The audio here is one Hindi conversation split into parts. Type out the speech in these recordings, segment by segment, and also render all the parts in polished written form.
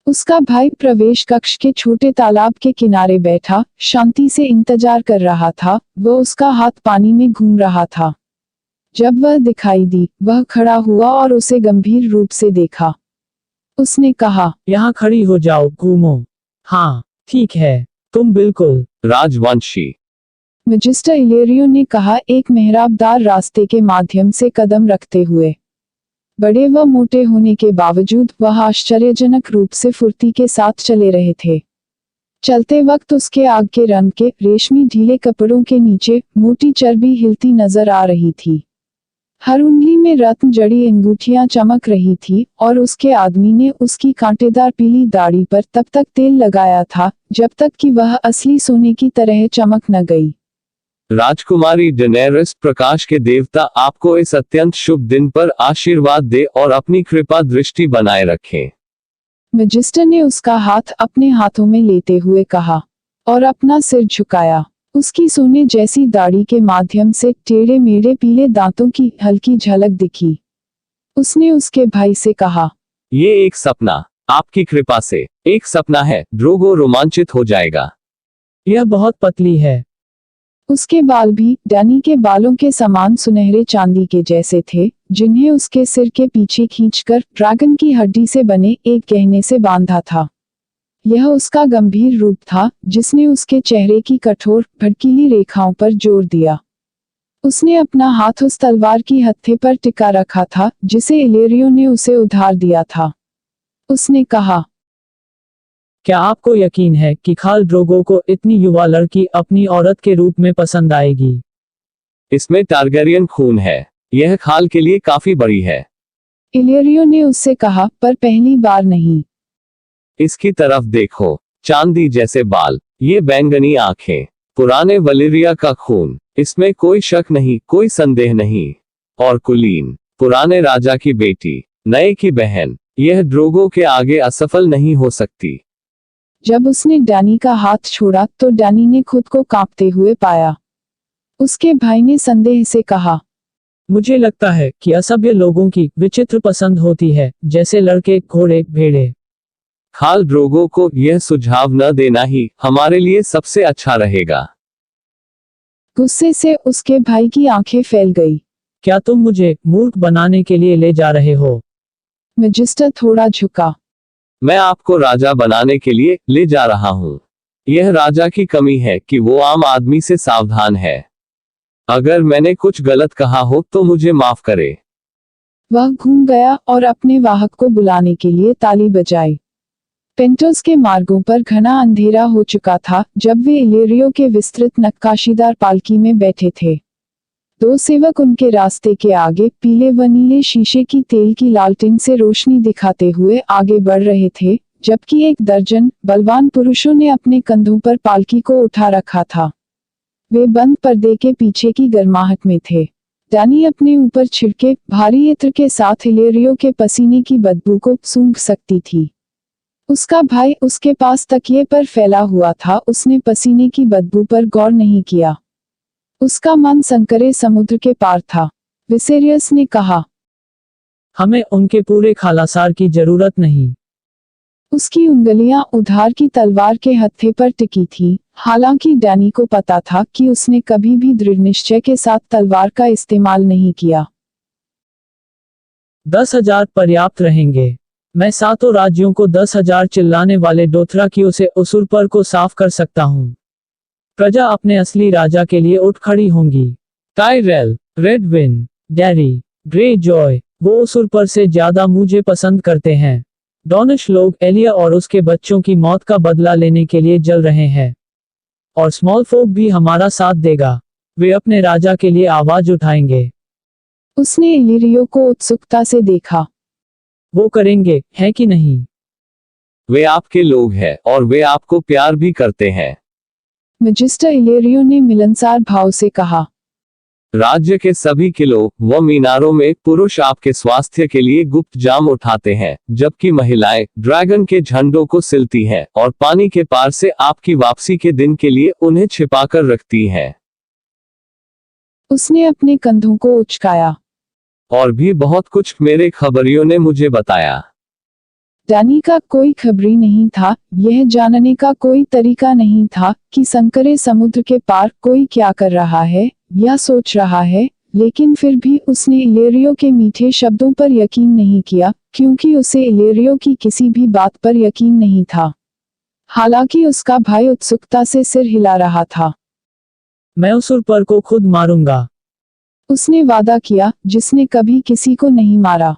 उसका भाई प्रवेश कक्ष के छोटे तालाब के किनारे बैठा शांति से इंतजार कर रहा था। वह उसका हाथ पानी में घूम रहा था। जब वह दिखाई दी, वह खड़ा हुआ और उसे गंभीर रूप से देखा। उसने कहा, यहाँ खड़ी हो जाओ, घूमो। हाँ ठीक है, तुम बिल्कुल राजवंशी। मैजिस्टर इलेरियो ने कहा, एक मेहराबदार रास्ते के माध्यम से कदम रखते हुए। बड़े व मोटे होने के बावजूद वह आश्चर्यजनक रूप से फुर्ती के साथ चले रहे थे। चलते वक्त उसके आग के रंग के रेशमी ढीले कपड़ों के नीचे मोटी चर्बी हिलती नजर आ रही थी। हर उंगली में रत्न जड़ी अंगूठियां चमक रही थी और उसके आदमी ने उसकी कांटेदार पीली दाढ़ी पर तब तक तेल लगाया था जब तक कि वह असली सोने की तरह चमक न गई। राजकुमारी डेनेरिस, प्रकाश के देवता आपको इस अत्यंत शुभ दिन पर आशीर्वाद दे और अपनी कृपा दृष्टि बनाए रखें। मैजिस्टर ने उसका हाथ अपने हाथों में लेते हुए कहा और अपना सिर झुकाया। उसकी सोने जैसी दाढ़ी के माध्यम से टेढ़े मेढ़े पीले दांतों की हल्की झलक दिखी। उसने उसके भाई से कहा, ये एक सपना, आपकी कृपा से एक सपना है। ड्रोगो रोमांचित हो जाएगा। यह बहुत पतली है। उसके बाल भी डैनी के बालों के समान सुनहरे चांदी के जैसे थे, जिन्हें उसके सिर के पीछे खींचकर ड्रैगन की हड्डी से बने एक गहने से बांधा था। यह उसका गंभीर रूप था जिसने उसके चेहरे की कठोर भड़कीली रेखाओं पर जोर दिया। उसने अपना हाथ उस तलवार की हत्थे पर टिका रखा था जिसे इलेरियो ने उसे उधार दिया था। उसने कहा, क्या आपको यकीन है कि खाल ड्रोगो को इतनी युवा लड़की अपनी औरत के रूप में पसंद आएगी? इसमें टारगेरियन खून है। यह खाल के लिए काफी बड़ी है। इलेरियो ने उससे कहा, पर पहली बार नहीं। इसकी तरफ देखो, चांदी जैसे बाल, ये बैंगनी आंखें, पुराने वलीरिया का खून, इसमें कोई शक नहीं, कोई संदेह नहीं। और कुलीन, पुराने राजा की बेटी, नए की बहन, यह ड्रोगो के आगे असफल नहीं हो सकती। जब उसने डैनी का हाथ छोड़ा तो डैनी ने खुद को कांपते हुए पाया। उसके भाई ने संदेह से कहा, मुझे लगता है कि असभ्य लोगों की विचित्र पसंद होती है, जैसे लड़के, घोड़े, भेड़े। खाल ड्रोगो को यह सुझाव न देना ही हमारे लिए सबसे अच्छा रहेगा। गुस्से से उसके भाई की आंखें फैल गई। क्या तुम मुझे मूर्ख बनाने के लिए ले जा रहे हो? मैजिस्टर थोड़ा झुका। मैं आपको राजा बनाने के लिए ले जा रहा हूँ। यह राजा की कमी है कि वो आम आदमी से सावधान है। अगर मैंने कुछ गलत कहा हो तो मुझे माफ करे। वह घूम गया और अपने वाहक को बुलाने के लिए ताली बजाई। पेंटोस के मार्गों पर घना अंधेरा हो चुका था जब वे इलेरियो के विस्तृत नक्काशीदार पालकी में बैठे थे। दो सेवक उनके रास्ते के आगे पीले व नीले शीशे की तेल की लालटेन से रोशनी दिखाते हुए आगे बढ़ रहे थे, जबकि एक दर्जन बलवान पुरुषों ने अपने कंधों पर पालकी को उठा रखा था। वे बंद पर्दे के पीछे की गर्माहट में थे। डैनी अपने ऊपर छिड़के भारी इत्र के साथ इलेरियो के पसीने की बदबू को सूंघ सकती थी। उसका भाई उसके पास तकिए पर फैला हुआ था। उसने पसीने की बदबू पर गौर नहीं किया। उसका मन संकरे समुद्र के पार था। विसेरियस ने कहा, हमें उनके पूरे खालासार की जरूरत नहीं। उसकी उंगलियां उधार की तलवार के हत्थे पर टिकी थी। हालांकि डैनी को पता था कि उसने कभी भी दृढ़ निश्चय के साथ तलवार का इस्तेमाल नहीं किया। 10,000 पर्याप्त रहेंगे। मैं 7 राज्यों को 10,000 चिल्लाने वाले डोथराकियों से उसूरपर को साफ कर सकता हूँ। प्रजा अपने असली राजा के लिए उठ खड़ी होंगी। टाइरेल, रेडविन, डैरी, ग्रे जॉय, वो उसूरपर से ज्यादा मुझे पसंद करते हैं। डॉनिश लोग एलिया और उसके बच्चों की मौत का बदला लेने के लिए जल रहे हैं। और स्मॉल फोक भी हमारा साथ देगा। वे अपने राजा के लिए आवाज उठाएंगे। उसने इलिरियो को उत्सुकता से देखा। वो करेंगे, है कि नहीं? वे आपके लोग हैं और वे आपको प्यार भी करते हैं। मैजिस्टर इलेरियो ने मिलनसार भाव से कहा, राज्य के सभी किलों व मीनारों में पुरुष आपके स्वास्थ्य के लिए गुप्त जाम उठाते हैं, जबकि महिलाएं ड्रैगन के झंडों को सिलती हैं और पानी के पार से आपकी वापसी के दिन के लिए उन्हें छिपाकर रखती हैं। उसने अपने कंधों को उचकाया। और भी बहुत कुछ मेरे खबरियों ने मुझे बताया। डैनी का कोई खबरी नहीं था, यह जानने का कोई तरीका नहीं था कि संकरे समुद्र के पार कोई क्या कर रहा है या सोच रहा है, लेकिन फिर भी उसने इलेरियो के मीठे शब्दों पर यकीन नहीं किया, क्योंकि उसे इलेरियो की किसी भी बात पर यकीन नहीं था। हालांकि उसका भाई उत्सुकता से सिर हिला रहा था। मैं उसूरपर को खुद मारूंगा, उसने वादा किया, जिसने कभी किसी को नहीं मारा।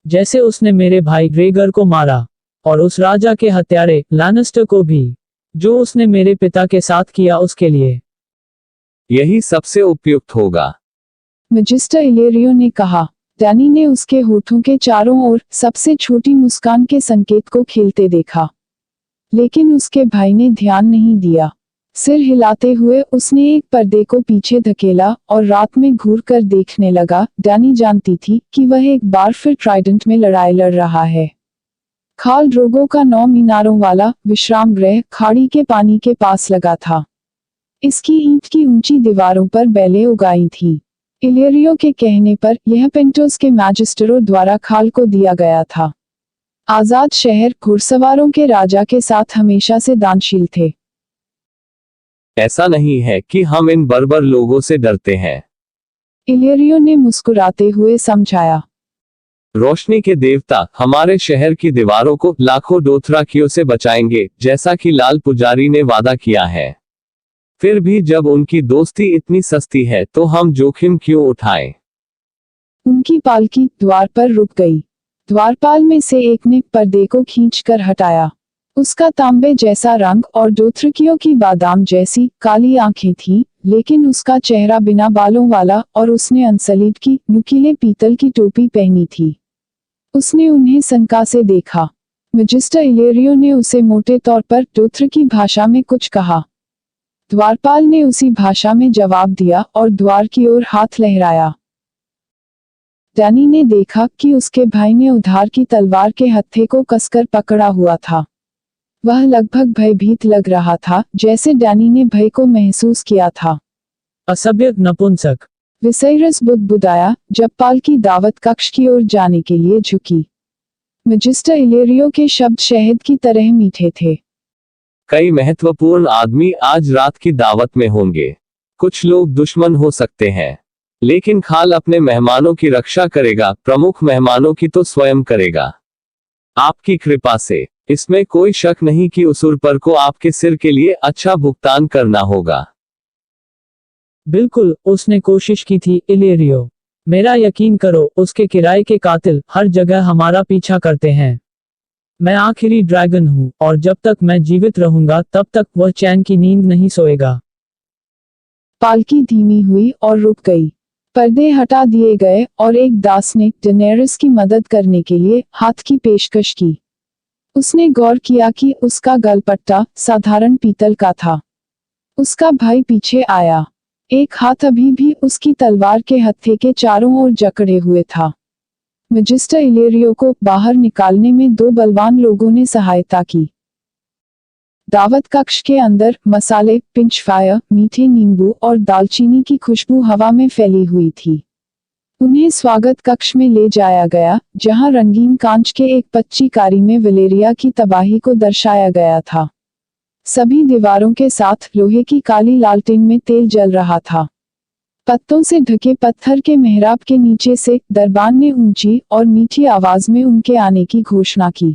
जैसे उसने मेरे भाई ग्रेगर को मारा, और उस राजा के हत्यारे लैनिस्टर को भी, जो उसने मेरे पिता के साथ किया उसके लिए। यही सबसे उपयुक्त होगा। मैजिस्टर इलेरियो ने कहा। डैनी ने उसके होठों के चारों ओर सबसे छोटी मुस्कान के संकेत को खिलते देखा, लेकिन उसके भाई ने ध्यान नहीं दिया। सिर हिलाते हुए उसने एक पर्दे को पीछे धकेला और रात में घूर कर देखने लगा। डैनी जानती थी कि वह एक बार फिर ट्राइडेंट में लड़ाई लड़ रहा है। खाल ड्रोगो का 9 मीनारों वाला विश्राम गृह खाड़ी के पानी के पास लगा था। इसकी ईंट की ऊंची दीवारों पर बेलें उगाई थी। इलेरियो के कहने पर यह पेंटोस के मैजिस्टरों द्वारा खाल को दिया गया था। आजाद शहर घुड़सवारों के राजा के साथ हमेशा से दानशील थे। ऐसा नहीं है कि हम इन बर्बर लोगों से डरते हैं, इलेरियो ने मुस्कुराते हुए समझाया। रोशनी के देवता हमारे शहर की दीवारों को लाखों डोथराकियों से बचाएंगे, जैसा कि लाल पुजारी ने वादा किया है। फिर भी जब उनकी दोस्ती इतनी सस्ती है तो हम जोखिम क्यों उठाएं? उनकी पालकी द्वार पर रुक गई। द्वारपाल में से एक ने पर्दे को खींचकर हटाया। उसका तांबे जैसा रंग और डोथरकियों की बादाम जैसी काली आंखें थीं, लेकिन उसका चेहरा बिना बालों वाला और उसने अनसलीट की नुकीले पीतल की टोपी पहनी थी। उसने उन्हें शंका से देखा। मैजिस्टर इलेरियो ने उसे मोटे तौर पर डोथरकी भाषा में कुछ कहा। द्वारपाल ने उसी भाषा में जवाब दिया और द्वार की ओर हाथ लहराया। डैनी ने देखा कि उसके भाई ने उधार की तलवार के हत्थे को कसकर पकड़ा हुआ था। वह लगभग भयभीत लग रहा था, जैसे डैनी ने भय को महसूस किया था। असभ्य नपुंसक, विसैरस बुदबुदाया जब पालकी दावत कक्ष की ओर जाने के लिए झुकी। मैजिस्टर इलेरियो के शब्द शहद की तरह मीठे थे। कई महत्वपूर्ण आदमी आज रात की दावत में होंगे। कुछ लोग दुश्मन हो सकते हैं, लेकिन खाल अपने मेहमानों की रक्षा करेगा, प्रमुख मेहमानों की तो स्वयं करेगा। आपकी कृपा से इसमें कोई शक नहीं कि उसूरपर को आपके सिर के लिए अच्छा भुगतान करना होगा। बिल्कुल, उसने कोशिश की थी इलेरियो। मेरा यकीन करो, उसके किराए के कातिल हर जगह हमारा पीछा करते हैं। मैं आखिरी ड्रैगन हूँ, और जब तक मैं जीवित रहूंगा तब तक वह चैन की नींद नहीं सोएगा। पालकी धीमी हुई और रुक गई। पर्दे हटा दिए गए और एक दास ने डेनेरिस की मदद करने के लिए हाथ की पेशकश की। उसने गौर किया कि उसका गलपट्टा साधारण पीतल का था। उसका भाई पीछे आया। एक हाथ अभी भी उसकी तलवार के हत्थे के चारों ओर जकड़े हुए था। मैजिस्टर इलेरियो को बाहर निकालने में 2 बलवान लोगों ने सहायता की। दावत कक्ष के अंदर मसाले, पिंच फायर, मीठे नींबू और दालचीनी की खुशबू हवा में फैली हुई थी। उन्हें स्वागत कक्ष में ले जाया गया, जहां रंगीन कांच के एक पच्चीकारी में वलेरिया की तबाही को दर्शाया गया था। सभी दीवारों के साथ लोहे की काली लालटेन में तेल जल रहा था। पत्तों से ढके पत्थर के मेहराब के नीचे से दरबान ने ऊंची और मीठी आवाज में उनके आने की घोषणा की।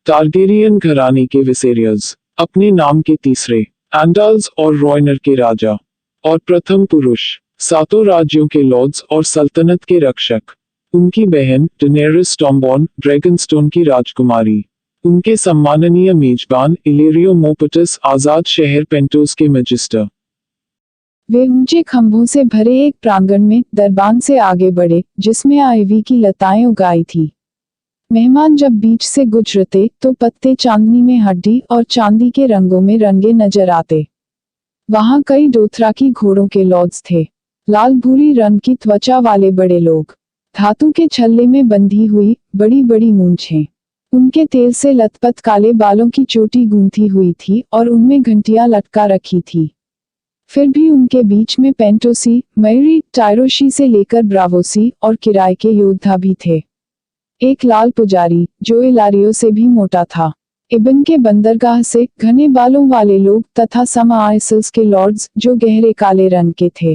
टारगेरियन घराने के विसेरियस, अपने नाम के तीसरे, एंडल्स और रॉयनर के राजा और प्रथम पुरुष, सातों राज्यों के लॉर्ड्स और सल्तनत के रक्षक। उनकी बहन डेनेरिस टॉम्बॉन, ड्रैगनस्टोन की राजकुमारी। उनके सम्माननीय मेजबान इलेरियो मोपटस, आजाद शहर पेंटोस के मैजिस्टर। वे ऊंचे खंभों से भरे एक प्रांगण में दरबान से आगे बढ़े, जिसमें आइवी की लताएं उगाई थी। मेहमान जब बीच से गुजरते तो पत्ते चांदनी में हड्डी और चांदी के रंगों में रंगे नजर आते। वहां कई डोथराकी घोड़ों के लॉर्ड्स थे, लाल भूरी रंग की त्वचा वाले बड़े लोग, धातु के छल्ले में बंधी हुई बड़ी बड़ी मूंछें। उनके तेल से लथपथ काले बालों की चोटी गूंथी हुई थी और उनमें घंटियां लटका रखी थी। फिर भी उनके बीच में पेंटोसी, मैरी, टायरोशी से लेकर ब्रावोसी और किराए के योद्धा भी थे। एक लाल पुजारी जो इलारियो से भी मोटा था, इब्न के बंदरगाह से घने बालों वाले लोग तथा समाइसल्स के लॉर्ड्स जो गहरे काले रंग के थे।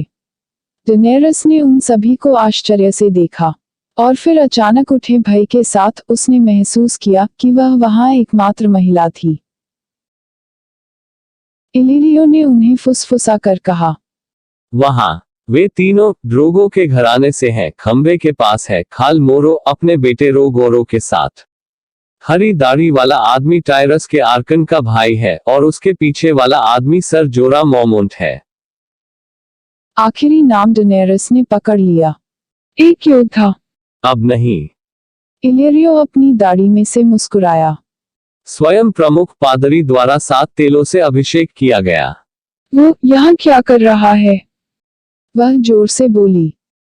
डेनेरिस ने उन सभी को आश्चर्य से देखा और फिर अचानक उठे भय के साथ उसने महसूस किया कि वह वहां एकमात्र महिला थी। इलिरियो ने उन्हें फुसफुसा कर कहा, वहां वे तीनों ड्रोगो के घराने से हैं। खंबे के पास है खाल मोरो अपने बेटे रोगोरो के साथ। हरी दाढ़ी वाला आदमी टायरस के आर्कन का भाई है और उसके पीछे वाला आदमी सर जोरा मोमोंट है। आखिरी नाम डेनेरिस ने पकड़ लिया। एक योद्धा। अब नहीं। इलिरियो अपनी दाढ़ी में से मुस्कुराया। स्वयं प्रमुख पादरी द्वारा 7 तेलों से अभिषेक किया गया। वो यहाँ क्या कर रहा है? वह जोर से बोली।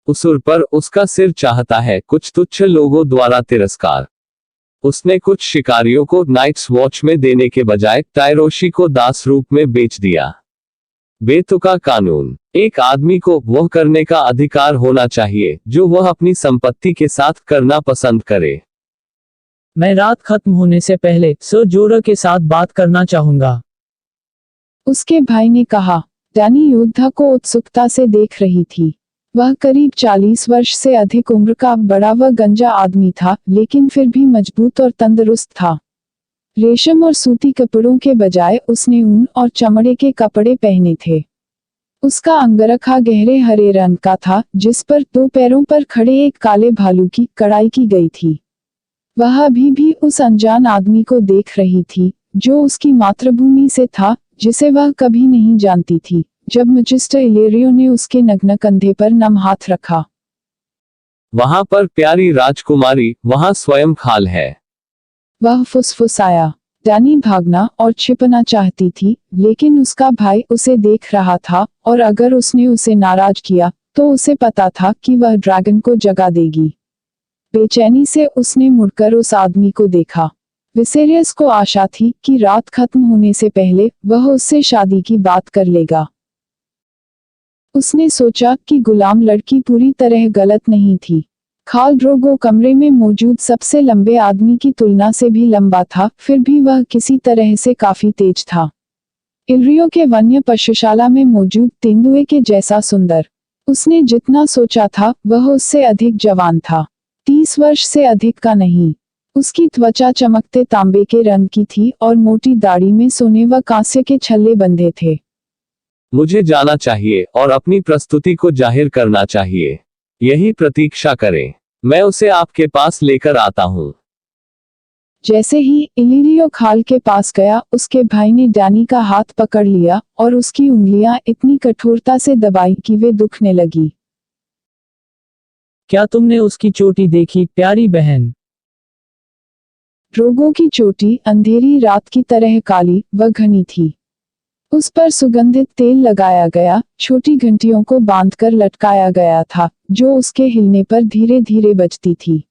उसुर पर उसका सिर चाहता है, कुछ तुच्छ लोगों द्वारा तिरस्कार। उसने कुछ शिकारियों को नाइट्स वॉच में देने के बजाय टायरोशी को दास रूप में बेच दिया। बेतुका कानून। एक आदमी को वह करने का अधिकार होना चाहिए जो वह अपनी संपत्ति के साथ करना पसंद करे। मैं रात खत्म होने से पहले सर जोरा के साथ बात करना चाहूंगा, उसके भाई ने कहा। डैनी योद्धा को उत्सुकता से देख रही थी। वह करीब 40 वर्ष से अधिक उम्र का बड़ा व गंजा आदमी था, लेकिन फिर भी मजबूत और तंदुरुस्त था। रेशम और सूती कपड़ों के बजाय उसने ऊन और चमड़े के कपड़े पहने थे। उसका अंगरखा गहरे हरे रंग का था, जिस पर 2 पैरों पर खड़े एक काले भालू की कढ़ाई की गई थी। वह अभी भी उस अनजान आदमी को देख रही थी, जो उसकी मातृभूमि से था, जिसे वह कभी नहीं जानती थी। जब मैजिस्टर इलेरियो ने उसके नग्न कंधे पर नम हाथ रखा। वहां पर प्यारी राजकुमारी, वहां स्वयं खाल है। वह फुसफुसाया। डैनी भागना और छिपना चाहती थी, लेकिन उसका भाई उसे देख रहा था और अगर उसने उसे नाराज किया तो उसे पता था कि वह ड्रैगन को जगा देगी। बेचैनी से उसने मुड़कर उस आदमी को देखा। विसेरियस को आशा थी कि रात खत्म होने से पहले वह उससे शादी की बात कर लेगा। उसने सोचा कि गुलाम लड़की पूरी तरह गलत नहीं थी। खाल ड्रोगो कमरे में मौजूद सबसे लंबे आदमी की तुलना से भी लंबा था, फिर भी वह किसी तरह से काफी तेज था। इलिरियो के वन्य पशुशाला में मौजूद तेंदुए के जैसा सुंदर। उसने जितना सोचा था वह उससे अधिक जवान था। 30 वर्ष से अधिक का नहीं। उसकी त्वचा चमकते तांबे के रंग की थी और मोटी दाढ़ी में सोने व कांस्य के छल्ले बंधे थे। मुझे जाना चाहिए और अपनी प्रस्तुति को जाहिर करना चाहिए। यही प्रतीक्षा करें, मैं उसे आपके पास लेकर आता हूँ। जैसे ही इलिरियो खाल के पास गया, उसके भाई ने डैनी का हाथ पकड़ लिया और उसकी उंगलियां इतनी कठोरता से दबाई कि वे दुखने लगी। क्या तुमने उसकी चोटी देखी, प्यारी बहन? ड्रोगो की चोटी अंधेरी रात की तरह काली व घनी थी। उस पर सुगंधित तेल लगाया गया, छोटी घंटियों को बांधकर लटकाया गया था, जो उसके हिलने पर धीरे धीरे बजती थी।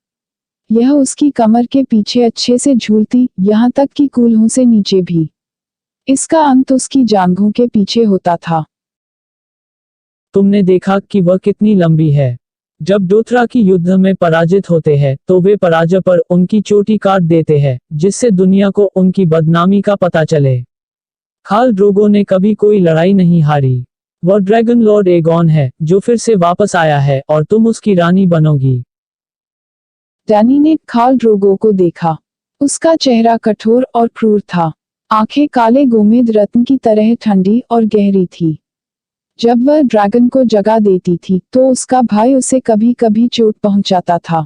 यह उसकी कमर के पीछे अच्छे से झूलती, यहाँ तक कि कूल्हों से नीचे भी। इसका अंत उसकी जांघों के पीछे होता था। तुमने देखा कि वह कितनी लंबी है। जब डोथरा की युद्ध में पराजित होते हैं तो वे पराजय पर उनकी चोटी काट देते हैं, जिससे दुनिया को उनकी बदनामी का पता चले। खाल ड्रोगो ने कभी कोई लड़ाई नहीं हारी। वह ड्रैगन लॉर्ड एगॉन है, जो फिर से वापस आया है और तुम उसकी रानी बनोगी। डैनी ने खाल ड्रोगो को देखा। उसका चेहरा कठोर और क्रूर था। आंखें काले गोमेद रत्न की तरह ठंडी और गहरी थी। जब वह ड्रैगन को जगा देती थी तो उसका भाई उसे कभी कभी चोट पहुंचाता था,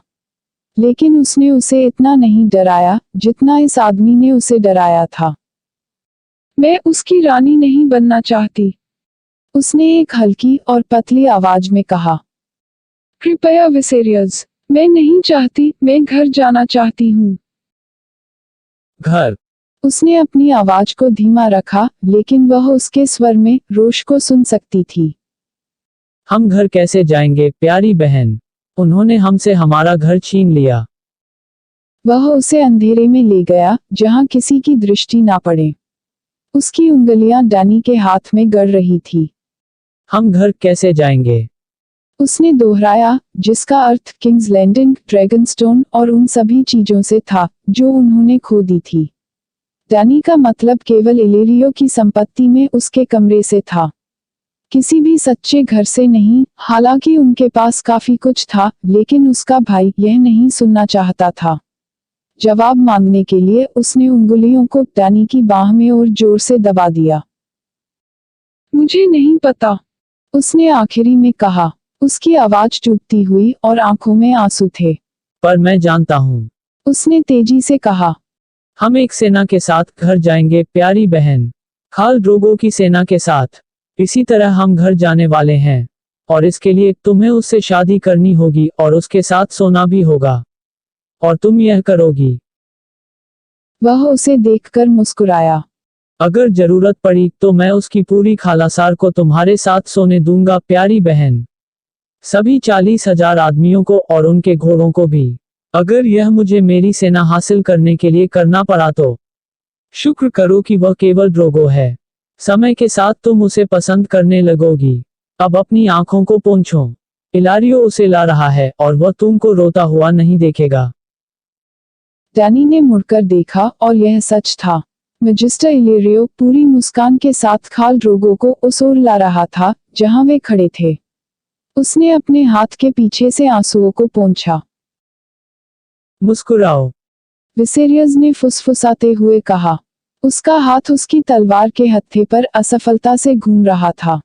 लेकिन उसने उसे इतना नहीं डराया जितना इस आदमी ने उसे डराया था। मैं उसकी रानी नहीं बनना चाहती, उसने एक हल्की और पतली आवाज में कहा। कृपया विसेरियस, मैं नहीं चाहती, मैं घर जाना चाहती हूँ। घर। उसने अपनी आवाज को धीमा रखा, लेकिन वह उसके स्वर में रोष को सुन सकती थी। हम घर कैसे जाएंगे, प्यारी बहन? उन्होंने हमसे हमारा घर छीन लिया। वह उसे अंधेरे में ले गया, जहां किसी की दृष्टि ना पड़े। उसकी उंगलियां डैनी के हाथ में गड़ रही थी। हम घर कैसे जाएंगे? उसने दोहराया, जिसका अर्थ किंग्स लैंडिंग, ड्रैगनस्टोन और उन सभी चीजों से था जो उन्होंने खो दी थी। डैनी का मतलब केवल इलेरियो की संपत्ति में उसके कमरे से था, किसी भी सच्चे घर से नहीं। हालांकि उनके पास काफी कुछ था, लेकिन उसका भाई यह नहीं सुनना चाहता था। जवाब मांगने के लिए उसने उंगलियों को डैनी की बाह में और जोर से दबा दिया। मुझे नहीं पता, उसने आखिरी में कहा। उसकी आवाज टूटती हुई और आंखों में आंसू थे। पर मैं जानता हूँ। उसने तेजी से कहा। हम एक सेना के साथ घर जाएंगे प्यारी बहन, खाल ड्रोगो की सेना के साथ। इसी तरह हम घर जाने वाले हैं, और इसके लिए तुम्हें उससे शादी करनी होगी और उसके साथ सोना भी होगा, और तुम यह करोगी। वह उसे देखकर मुस्कुराया। अगर जरूरत पड़ी तो मैं उसकी पूरी खालासार को तुम्हारे साथ सोने दूंगा प्यारी बहन, सभी 40,000 आदमियों को और उनके घोड़ों को भी, अगर यह मुझे मेरी सेना हासिल करने के लिए करना पड़ा तो। शुक्र करो कि वह केवल ड्रोगो है, समय के साथ तुम उसे पसंद करने लगोगी। अब अपनी आंखों को पोंछो, इलारियो उसे ला रहा है और वह तुमको रोता हुआ नहीं देखेगा। डैनी ने मुड़कर देखा और यह सच था। मैजिस्टर इलेरियो पूरी मुस्कान के साथ खाल ड्रोगो को उस ओर ला रहा था जहां वे खड़े थे। उसने अपने हाथ के पीछे से आंसुओं को पोंछा। मुस्कुराओ, विसेरियस ने फुसफुसाते हुए कहा। उसका हाथ उसकी तलवार के हत्थे पर असफलता से घूम रहा था।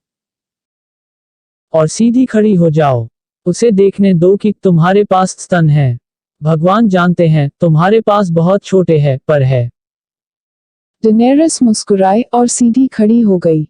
और सीधी खड़ी हो जाओ, उसे देखने दो कि तुम्हारे पास स्तन है। भगवान जानते हैं तुम्हारे पास बहुत छोटे हैं, पर है। डेनेरिस मुस्कुराई और सीधी खड़ी हो गई।